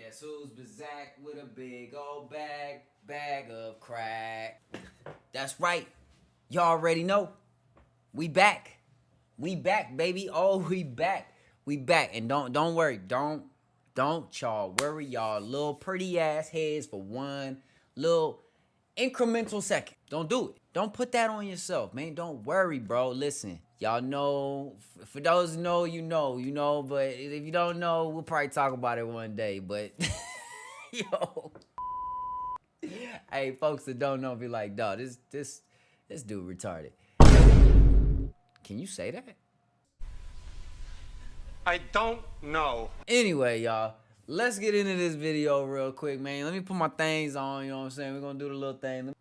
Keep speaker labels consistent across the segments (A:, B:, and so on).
A: Guess who's back with a big old bag of crack? That's right. Y'all already know. We back. We back, baby. Oh, we back. We back. And don't worry. Don't y'all worry y'all little pretty ass heads for one little incremental second. Don't do it. Don't put that on yourself, man. Don't worry, bro. Listen, y'all know, for those who know, you know, but if you don't know, we'll probably talk about it one day, but yo. Hey, folks that don't know be like, dog, this dude retarded. Can you say that?
B: I don't know.
A: Anyway, y'all, let's get into this video real quick, man. Let me put my things on, you know what I'm saying? We're gonna do the little thing.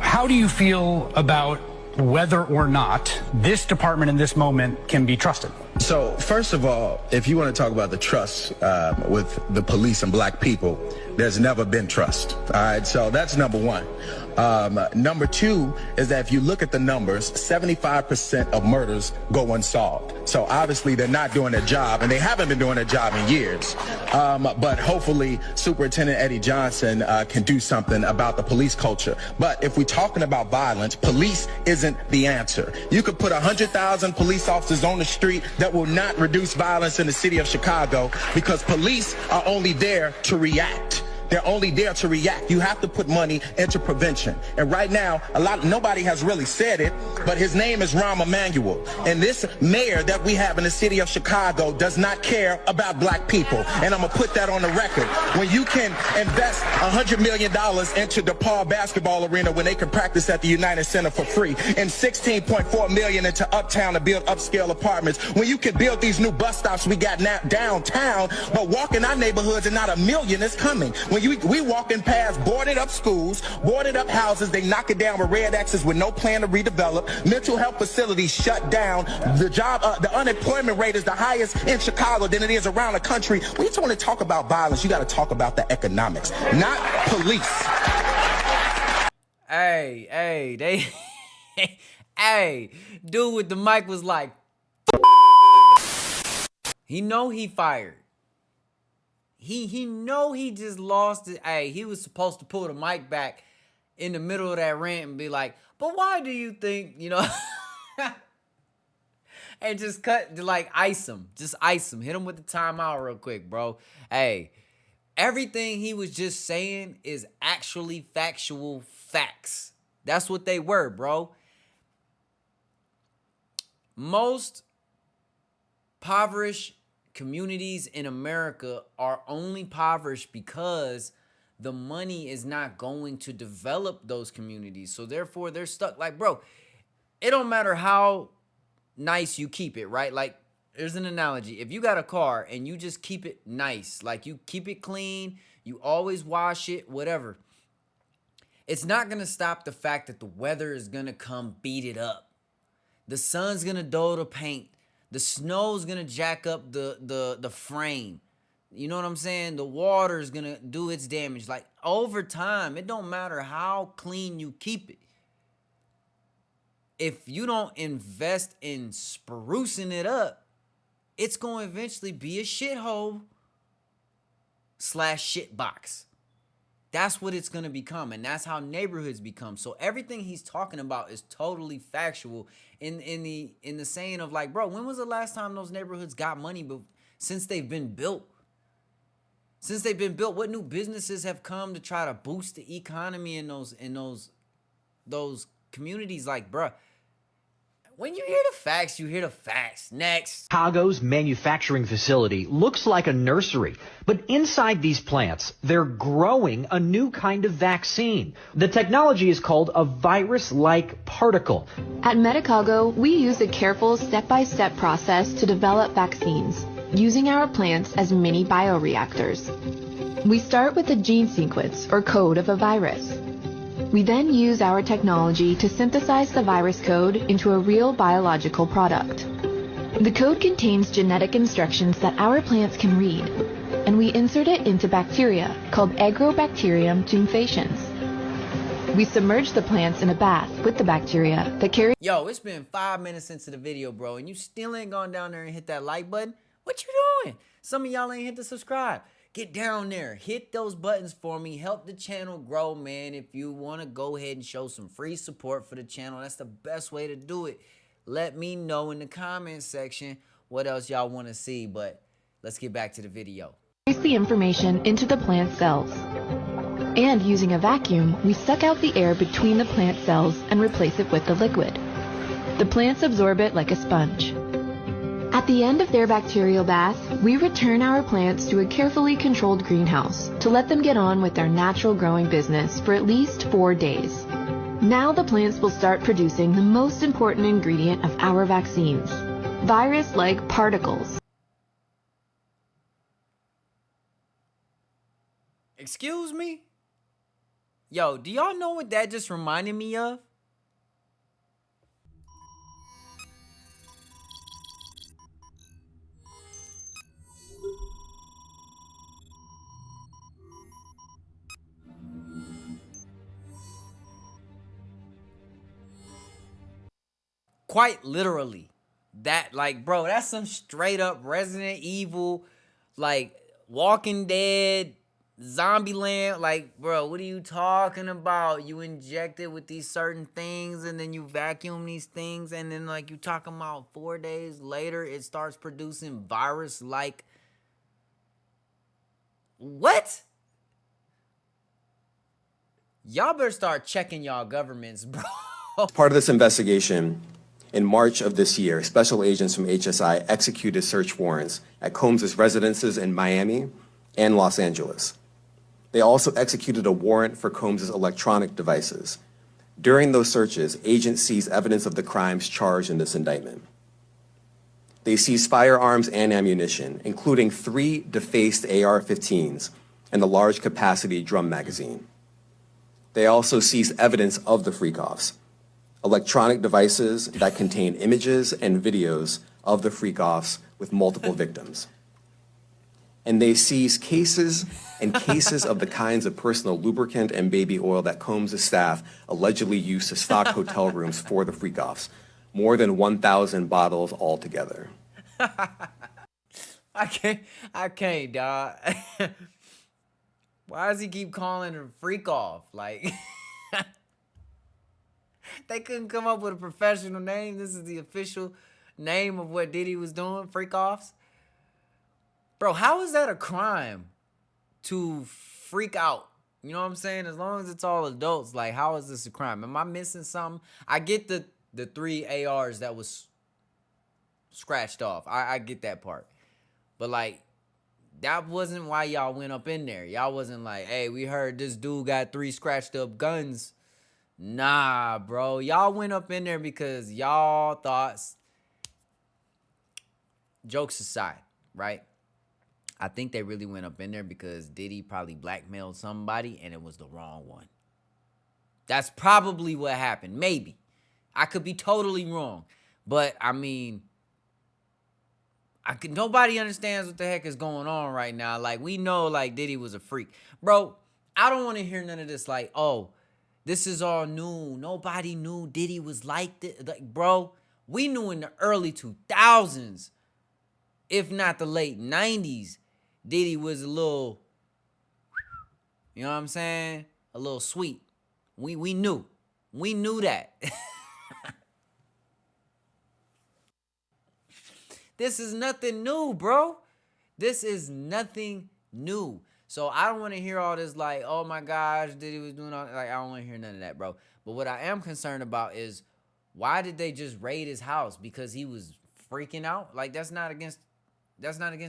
C: How do you feel about whether or not this department in this moment can be trusted?
D: So, first of all, if you want to talk about the trust with the police and black people, there's never been trust. All right, so that's number one. Number two is that if you look at the numbers, 75% of murders go unsolved. So obviously they're not doing their job, and they haven't been doing their job in years. But hopefully Superintendent Eddie Johnson can do something about the police culture. But if we're talking about violence, police isn't the answer. You could put 100,000 police officers on the street that will not reduce violence in the city of Chicago, because police are only there to react. They're only there to react. You have to put money into prevention. And right now, nobody has really said it, but his name is Rahm Emanuel. And this mayor that we have in the city of Chicago does not care about black people. And I'm gonna put that on the record. When you can invest $100 million into DePaul basketball arena when they can practice at the United Center for free, and $16.4 million into Uptown to build upscale apartments, when you can build these new bus stops we got now downtown, but walk in our neighborhoods and not a million is coming. When we walking past boarded up schools, boarded up houses, they knock it down with red X's with no plan to redevelop. Mental health facilities shut down. The unemployment rate is the highest in Chicago than it is around the country. When you want to talk about violence, you got to talk about the economics, not police.
A: Hey, hey, dude with the mic was like, he know he fired. He know he just lost it. Hey, he was supposed to pull the mic back in the middle of that rant and be like, but why do you think, you know, and just ice him. Just ice him. Hit him with the timeout real quick, bro. Hey, everything he was just saying is actually factual facts. That's what they were, bro. Most impoverished communities in America are only impoverished because the money is not going to develop those communities. So therefore they're stuck. Like, bro, it don't matter how nice you keep it, right? Like, there's an analogy. If you got a car and you just keep it nice, like you keep it clean, you always wash it, whatever, it's not going to stop the fact that the weather is going to come beat it up. The sun's going to dull the paint. The snow's gonna jack up the frame. You know what I'm saying? The water's gonna do its damage. Like, over time, it don't matter how clean you keep it. If you don't invest in sprucing it up, it's gonna eventually be a shithole / shitbox. That's what it's gonna become, and that's how neighborhoods become. So everything he's talking about is totally factual in the saying of, like, bro, when was the last time those neighborhoods got money since they've been built? Since they've been built, what new businesses have come to try to boost the economy in those communities? Like, bro, when you hear the facts, you hear the facts. Next.
E: Chicago's manufacturing facility looks like a nursery, but inside these plants, they're growing a new kind of vaccine. The technology is called a virus-like particle.
F: At Medicago, we use a careful step-by-step process to develop vaccines, using our plants as mini bioreactors. We start with the gene sequence or code of a virus. We then use our technology to synthesize the virus code into a real biological product. The code contains genetic instructions that our plants can read, and we insert it into bacteria called Agrobacterium tumefaciens. We submerge the plants in a bath with the bacteria that carry...
A: Yo, it's been 5 minutes into the video, bro, and you still ain't gone down there and hit that like button? What you doing? Some of y'all ain't hit the subscribe. Get down there. Hit those buttons for me. Help the channel grow, man. If you want to go ahead and show some free support for the channel, that's the best way to do it. Let me know in the comment section what else y'all want to see. But let's get back to the video.
F: Place the information into the plant cells. And using a vacuum, we suck out the air between the plant cells and replace it with the liquid. The plants absorb it like a sponge. At the end of their bacterial bath, we return our plants to a carefully controlled greenhouse to let them get on with their natural growing business for at least 4 days. Now the plants will start producing the most important ingredient of our vaccines, virus-like particles.
A: Excuse me? Yo, do y'all know what that just reminded me of? Quite literally. That, like, bro, that's some straight up Resident Evil, like, Walking Dead, Zombieland. Like, bro, what are you talking about? You inject it with these certain things and then you vacuum these things and then, like, you talking about 4 days later it starts producing virus-like. What? Y'all better start checking y'all governments, bro.
G: Part of this investigation, in March of this year, special agents from HSI executed search warrants at Combs' residences in Miami and Los Angeles. They also executed a warrant for Combs' electronic devices. During those searches, agents seized evidence of the crimes charged in this indictment. They seized firearms and ammunition, including 3 defaced AR-15s and a large capacity drum magazine. They also seized evidence of the freak-offs, electronic devices that contain images and videos of the freak-offs with multiple victims. And they seized cases and cases of the kinds of personal lubricant and baby oil that Combs' staff allegedly used to stock hotel rooms for the freak-offs, more than 1,000 bottles altogether.
A: I can't, dog. Why does he keep calling it a freak-off? Like... They couldn't come up with a professional name. This is the official name of what Diddy was doing, freak-offs. Bro, how is that a crime to freak out? You know what I'm saying? As long as it's all adults, like, how is this a crime? Am I missing something? I get the 3 ARs that was scratched off. I get that part. But, like, that wasn't why y'all went up in there. Y'all wasn't like, hey, we heard this dude got 3 scratched up guns. Nah, bro. Y'all went up in there because y'all thought, jokes aside, right? I think they really went up in there because Diddy probably blackmailed somebody and it was the wrong one. That's probably what happened. Maybe. I could be totally wrong. But, I mean, nobody understands what the heck is going on right now. Like, we know, like, Diddy was a freak. Bro, I don't want to hear none of this, like, oh, this is all new. Nobody knew Diddy was like this. Like, bro, we knew in the early 2000s, if not the late 90s, Diddy was a little, you know what I'm saying? A little sweet. We knew. We knew that. This is nothing new, bro. This is nothing new. So I don't want to hear all this like, oh my gosh, Diddy was doing all, like, I don't want to hear none of that, bro. But what I am concerned about is why did they just raid his house? Because he was freaking out? Like, that's not against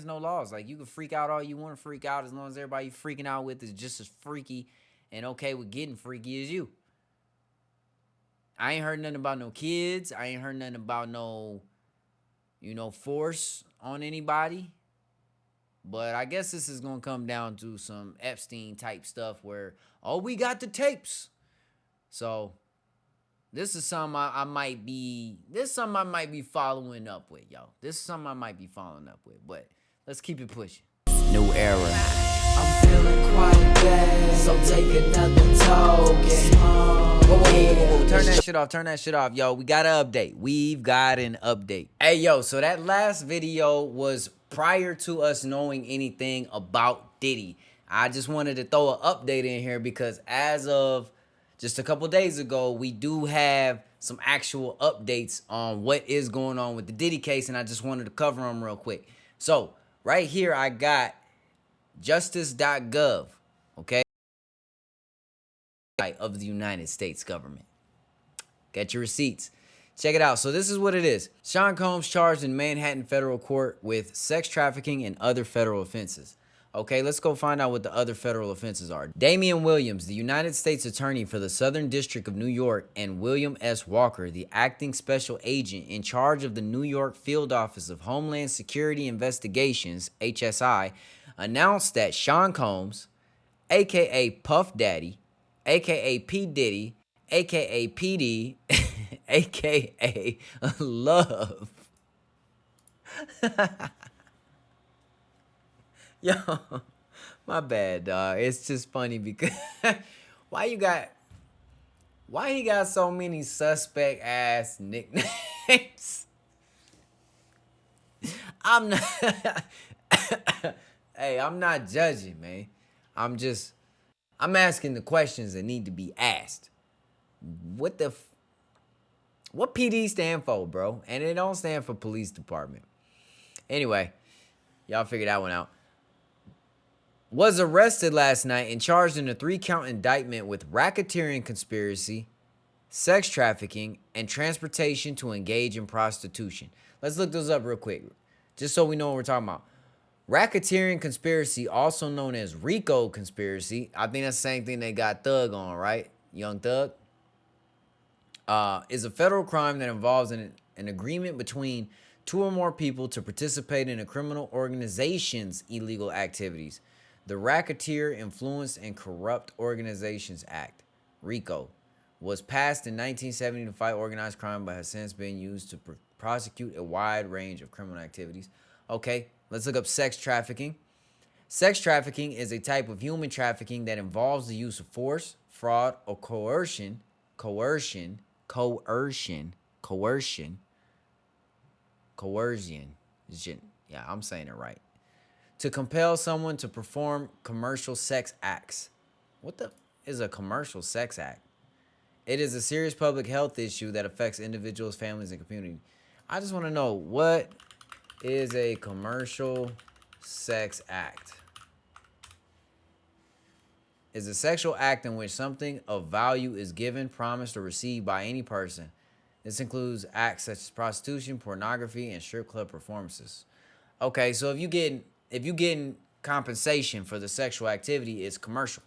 A: no laws. Like, you can freak out all you want to freak out as long as everybody you freaking out with is just as freaky and okay with getting freaky as you. I ain't heard nothing about no kids. I ain't heard nothing about no, you know, force on anybody. But I guess this is going to come down to some Epstein type stuff where, oh, we got the tapes. So this is something I might be following up with, yo. This is something I might be following up with. But let's keep it pushing. New era.
H: I'm feeling quite bad, so take another token.
A: Whoa. Turn that shit off, yo. We got an update. We've got an update. Hey, yo, so that last video was prior to us knowing anything about Diddy. I just wanted to throw an update in here because as of just a couple days ago, we do have some actual updates on what is going on with the Diddy case, and I just wanted to cover them real quick. So right here, I got justice.gov, okay, of the United States government. Get your receipts. Check it out. So this is what it is. Sean Combs charged in Manhattan federal court with sex trafficking and other federal offenses. Okay, let's go find out what the other federal offenses are. Damian Williams, the United States Attorney for the Southern District of New York, and William S. Walker, the acting special agent in charge of the New York Field Office of Homeland Security Investigations, HSI, announced that Sean Combs, aka Puff Daddy, aka P. Diddy, aka PD, aka Love. Yo, my bad, dog. It's just funny because why he got so many suspect ass nicknames? I'm not hey, I'm not judging, man. I'm asking the questions that need to be asked. What PD stand for, bro? And it don't stand for police department. Anyway, y'all figure that one out. Was arrested last night and charged in a 3-count indictment with racketeering conspiracy, sex trafficking, and transportation to engage in prostitution. Let's look those up real quick, just so we know what we're talking about. Racketeering conspiracy, also known as Rico conspiracy. I think that's the same thing they got Thug on, right? Young Thug. Is a federal crime that involves an agreement between 2 or more people to participate in a criminal organization's illegal activities. The Racketeer Influenced and Corrupt Organizations Act, RICO, was passed in 1970 to fight organized crime but has since been used to prosecute a wide range of criminal activities. Okay, let's look up sex trafficking. Sex trafficking is a type of human trafficking that involves the use of force, fraud, or coercion. Yeah, I'm saying it right. To compel someone to perform commercial sex acts. What the is a commercial sex act? It is a serious public health issue that affects individuals, families, and community. I just want to know, what is a commercial sex act? Is a sexual act in which something of value is given, promised, or received by any person. This includes acts such as prostitution, pornography, and strip club performances. Okay, so if you getting compensation for the sexual activity, it's commercial.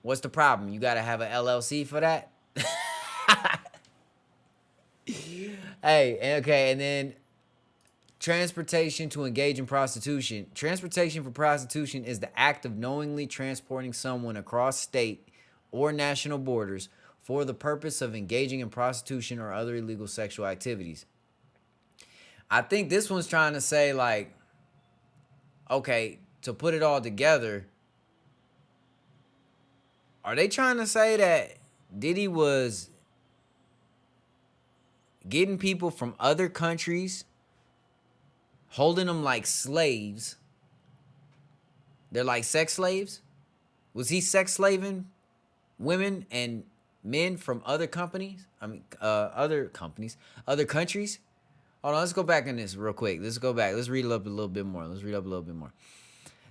A: What's the problem? You got to have an LLC for that? Hey, okay, and then transportation to engage in prostitution. Transportation for prostitution is the act of knowingly transporting someone across state or national borders for the purpose of engaging in prostitution or other illegal sexual activities. I think this one's trying to say, like, okay, to put it all together, are they trying to say that Diddy was getting people from other countries, holding them like slaves? They're like sex slaves? Was he sex slaving women and men from other companies? Other countries? Hold on, let's go back in this real quick. Let's go back. Let's read it up a little bit more.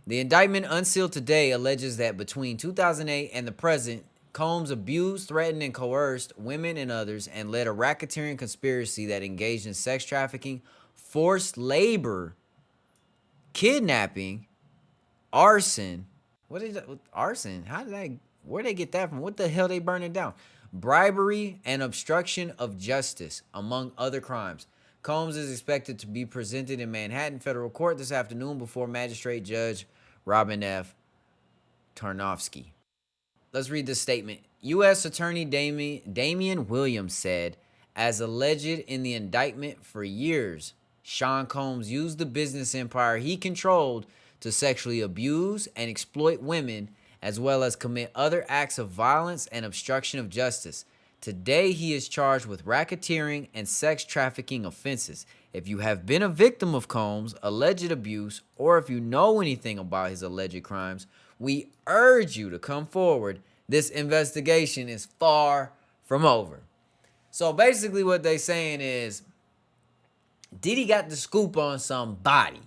A: The indictment unsealed today alleges that between 2008 and the present, Combs abused, threatened, and coerced women and others and led a racketeering conspiracy that engaged in sex trafficking, forced labor, kidnapping, arson. Arson? Where'd they get that from? What the hell they burning down? Bribery and obstruction of justice, among other crimes. Combs is expected to be presented in Manhattan federal court this afternoon before Magistrate Judge Robin F. Tarnofsky. Let's read this statement. U.S. Attorney Damian Williams said, as alleged in the indictment, for years, Sean Combs used the business empire he controlled to sexually abuse and exploit women, as well as commit other acts of violence and obstruction of justice. Today, he is charged with racketeering and sex trafficking offenses. If you have been a victim of Combs' alleged abuse, or if you know anything about his alleged crimes, we urge you to come forward. This investigation is far from over. So basically what they saying is Diddy got the scoop on somebody,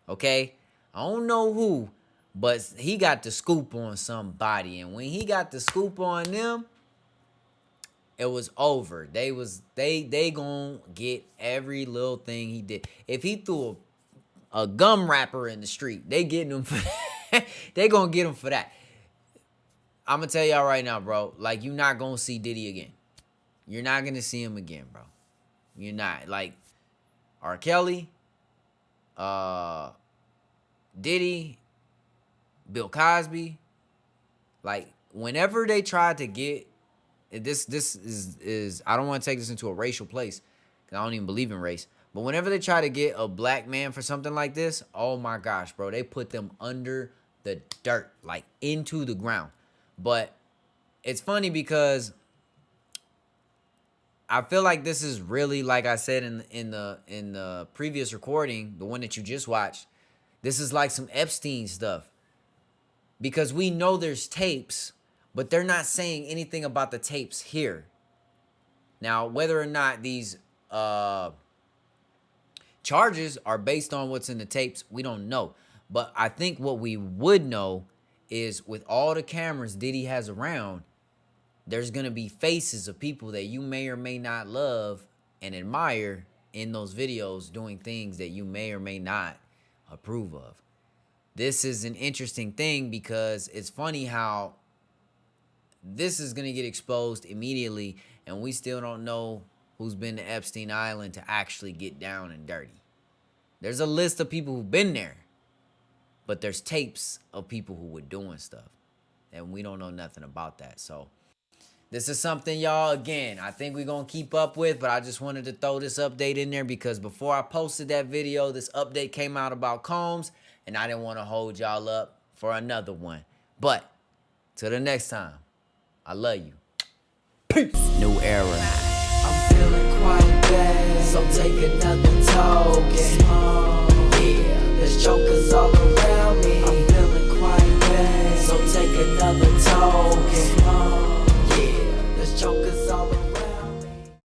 A: okay? I don't know who, but he got the scoop on somebody. And when he got the scoop on them, it was over. They gonna get every little thing he did. If he threw a gum wrapper in the street, they getting him for that. They gonna get him for that. I'm gonna tell y'all right now, bro. Like, you're not gonna see Diddy again. You're not gonna see him again, bro. You're not. Like, R. Kelly, Diddy, Bill Cosby. Like, whenever they tried to get this is I don't want to take this into a racial place, because I don't even believe in race. But whenever they try to get a black man for something like this, oh my gosh, bro, they put them under the dirt, like into the ground. But it's funny because I feel like this is really, like I said in the previous recording, the one that you just watched, this is like some Epstein stuff. Because we know there's tapes, but they're not saying anything about the tapes here. Now, whether or not these charges are based on what's in the tapes, we don't know. But I think what we would know is, with all the cameras Diddy has around, there's going to be faces of people that you may or may not love and admire in those videos doing things that you may or may not approve of. This is an interesting thing because it's funny how this is going to get exposed immediately, and we still don't know who's been to Epstein Island to actually get down and dirty. There's a list of people who've been there, but there's tapes of people who were doing stuff, and we don't know nothing about that. So this is something, y'all, again, I think we're going to keep up with, but I just wanted to throw this update in there because before I posted that video, this update came out about Combs, and I didn't want to hold y'all up for another one. But till the next time, I love you. Peace. New era.
H: I'm feeling quite bad, so take another token.